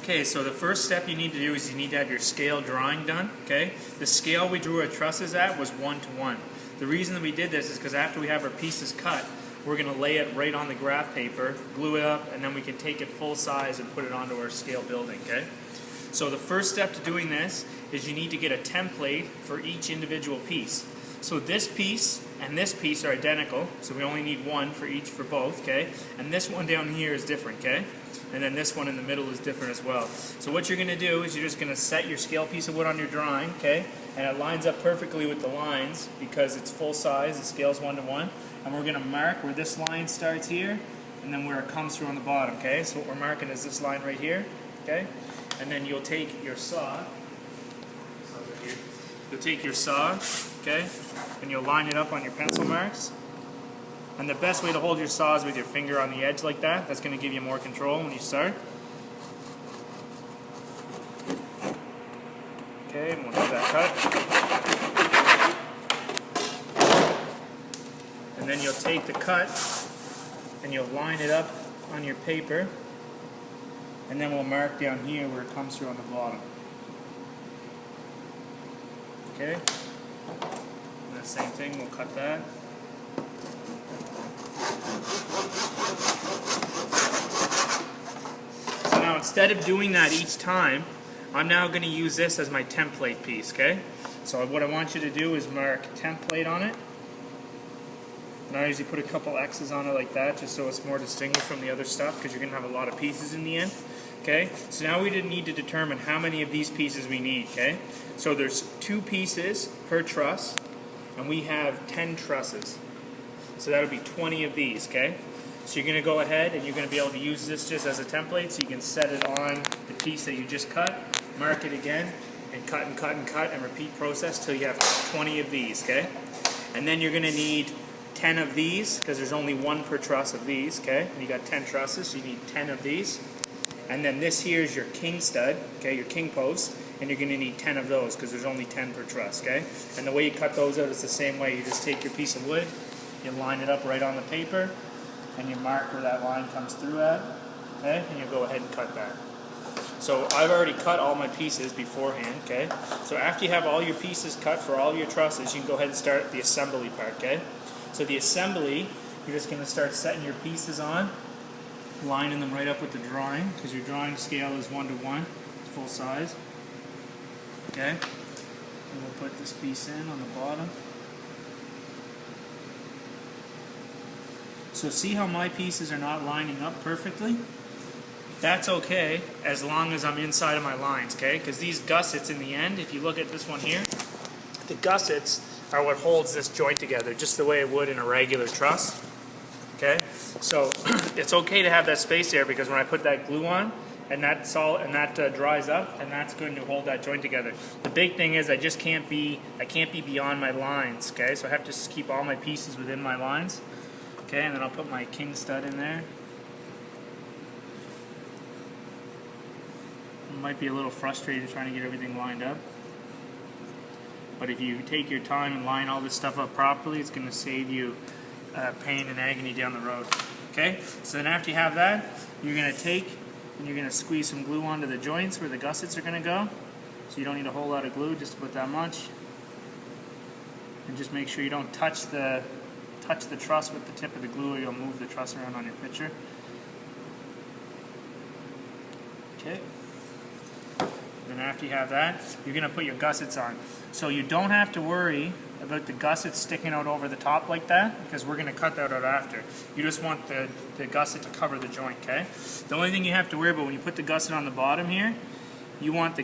Okay, so the first step you need to do is you need to have your scale drawing done, okay? The scale we drew our trusses at was 1:1. The reason that we did this is because after we have our pieces cut, we're going to lay it right on the graph paper, glue it up, and then we can take it full size and put it onto our scale building, okay? So the first step to doing this is you need to get a template for each individual piece. So this piece and this piece are identical, so we only need one for each for both, okay? And this one down here is different, okay? And then this one in the middle is different as well. So what you're going to do is you're just going to set your scale piece of wood on your drawing, okay? And it lines up perfectly with the lines because it's full size, the scale's 1:1. And we're going to mark where this line starts here and then where it comes through on the bottom, okay? So what we're marking is this line right here, okay? And then you'll take your saw, okay? And you'll line it up on your pencil marks. And the best way to hold your saw is with your finger on the edge like that. That's going to give you more control when you start. Okay, and we'll have that cut. And then you'll take the cut and you'll line it up on your paper. And then we'll mark down here where it comes through on the bottom. Okay? And the same thing, we'll cut that. So now instead of doing that each time, I'm now going to use this as my template piece, okay? So what I want you to do is mark template on it. And I usually put a couple X's on it like that just so it's more distinguished from the other stuff because you're going to have a lot of pieces in the end. Okay, so now we need to determine how many of these pieces we need, okay? So there's 2 pieces per truss, and we have 10 trusses. So that'll be 20 of these, okay? So you're going to go ahead and you're going to be able to use this just as a template so you can set it on the piece that you just cut, mark it again, and cut and cut and cut and repeat process till you have 20 of these, okay? And then you're going to need 10 of these because there's only 1 per truss of these, okay? And you got 10 trusses, so you need 10 of these. And then this here is your king stud, okay, your king post, and you're going to need 10 of those because there's only 10 per truss, okay? And the way you cut those out is the same way. You just take your piece of wood, you line it up right on the paper, and you mark where that line comes through at, okay? And you go ahead and cut that. So I've already cut all my pieces beforehand, okay? So after you have all your pieces cut for all your trusses, you can go ahead and start the assembly part, okay? So the assembly, you're just going to start setting your pieces on, lining them right up with the drawing, because your drawing scale is 1:1, it's full size. Okay? And we'll put this piece in on the bottom. So see how my pieces are not lining up perfectly? That's okay, as long as I'm inside of my lines, okay? Because these gussets in the end, if you look at this one here, the gussets are what holds this joint together, just the way it would in a regular truss. Okay, so it's okay to have that space there because when I put that glue on and that dries up, and that's going to hold that joint together. The big thing is I can't be beyond my lines. Okay, so I have to just keep all my pieces within my lines. Okay, and then I'll put my king stud in there. It might be a little frustrating trying to get everything lined up, but if you take your time and line all this stuff up properly, it's going to save you pain and agony down the road. Okay, so then after you have that, you're going to take and you're going to squeeze some glue onto the joints where the gussets are going to go. So you don't need a whole lot of glue, just put that much. And just make sure you don't touch the truss with the tip of the glue or you'll move the truss around on your picture. Okay. Then after you have that, you're going to put your gussets on. So you don't have to worry about the gussets sticking out over the top like that because we're going to cut that out after. You just want the gusset to cover the joint, okay? The only thing you have to worry about when you put the gusset on the bottom here, you don't want the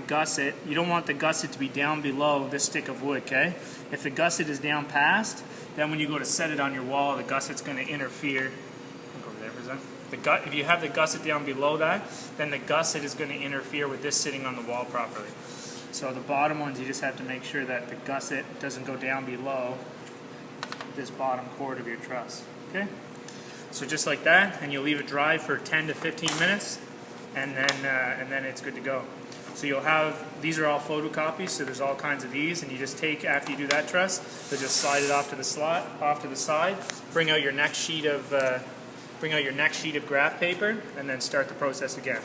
gusset to be down below this stick of wood, okay? If the gusset is down past, then when you go to set it on your wall, the gusset's going to interfere. Go over there for a second. If you have the gusset down below that, then the gusset is going to interfere with this sitting on the wall properly. So the bottom ones, you just have to make sure that the gusset doesn't go down below this bottom chord of your truss. Okay? So just like that, and you'll leave it dry for 10 to 15 minutes, and then it's good to go. So you'll have, these are all photocopies, so there's all kinds of these, and you just take, after you do that truss, you'll just slide it off to the side, bring out your next sheet of graph paper, and then start the process again.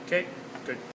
Okay? Good.